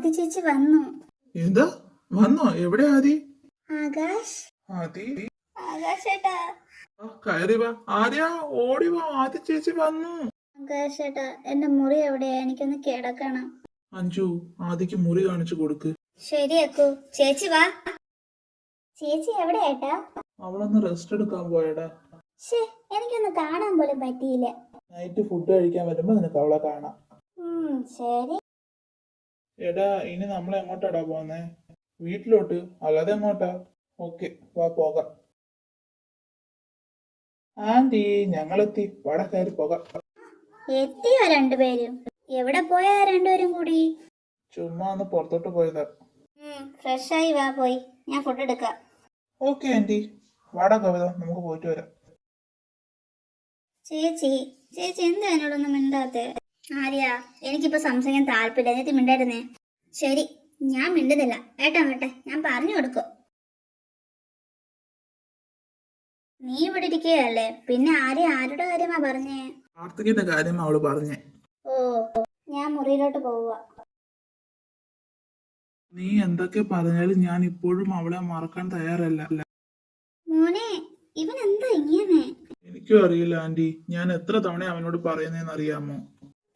ആദി ചേച്ചി വന്നു. എന്താ വന്നോ? എവിടെ ആദി? ആകാശ് ആദി ആകാശ് ഏട്ടാ, കയറി വാ. ആര്യാ ഓടി വാ, ആദി ചേച്ചി വന്നു. ആകാശ് ഏട്ടാ, എന്റെ മുറി എവിടെയാ? എനിക്കൊന്ന് കിടക്കണം. അഞ്ജു, ആദിക്ക് മുറി കാണിച്ചു കൊടുക്ക്. ശരി അക്കു. ചേച്ചി വാ. ചേച്ചി എവിടെയാ ഏട്ടാ? അവളൊന്ന് റെസ്റ്റ് എടുക്കാൻ പോയടാ. ശേ, എനിക്കൊന്ന് കാണാൻ പോലും പറ്റിയില്ല. നൈറ്റ് ഫുഡ് കഴിക്കാൻ വരുമ്പോ നിനക്ക് അവളെ കാണാം. ശരി. എടാ, ഇനി നമ്മൾ എങ്ങോട്ടാടാ പോന്നേ? വീട്ടിലോട്ട്, അല്ലാതെ എങ്ങോട്ടാ? ഓക്കെ, വാ പോകാം. ആന്റി, ഞങ്ങളെത്തി. വാട കയറി പോകാം. എത്തിയോ രണ്ടുപേരും? എവിടെ പോയാ രണ്ടുപേരും കൂടി? ചുമ്മാ ഒന്ന് പുറത്തോട്ട് പോയതാ. ഫ്രഷായി വാ, പോയി ഞാൻ ഫുഡ് എടുക്കാം. ഓക്കെ ആന്റി, വാടാ കവിത, നമുക്ക് പോയിട്ട് വരാം. ചേച്ചി ചേച്ചി എന്താ എന്നോടൊന്നും മിണ്ടാത്തെ? ആര്യ, എനിക്കിപ്പോ സംസാരിക്കാൻ താല്പര്യമില്ല. എന്നിട്ട് മിണ്ടായിരുന്നേ. ശരി, ഞാൻ മിണ്ടുന്നില്ല. ഏട്ടാ വേട്ടെ, ഞാൻ പറഞ്ഞു കൊടുക്കും. നീ ഇവിടെ ഇരിക്കുകയല്ലേ, പിന്നെ ആര്യ ആരുടെ കാര്യമാ പറഞ്ഞേ? കാർത്തികിന്റെ കാര്യം അവള് പറഞ്ഞേ. ഓ, ഞാൻ മുറിയിലോട്ട് പോവുക. നീ എന്തൊക്കെ പറഞ്ഞാലും ഞാൻ ഇപ്പോഴും അവളെ മറക്കാൻ തയ്യാറല്ല. മോനെ, ഇവൻ എന്താ ഇങ്ങനെ? എനിക്കും അറിയില്ല ആന്റി, ഞാൻ എത്ര തവണ അവനോട് പറയുന്നതെന്ന് അറിയാമോ?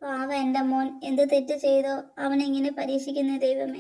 പാവ എന്റെ മോൻ എന്ത് തെറ്റ് ചെയ്തോ അവനെങ്ങനെ പരീക്ഷിക്കുന്നേ ദൈവമേ.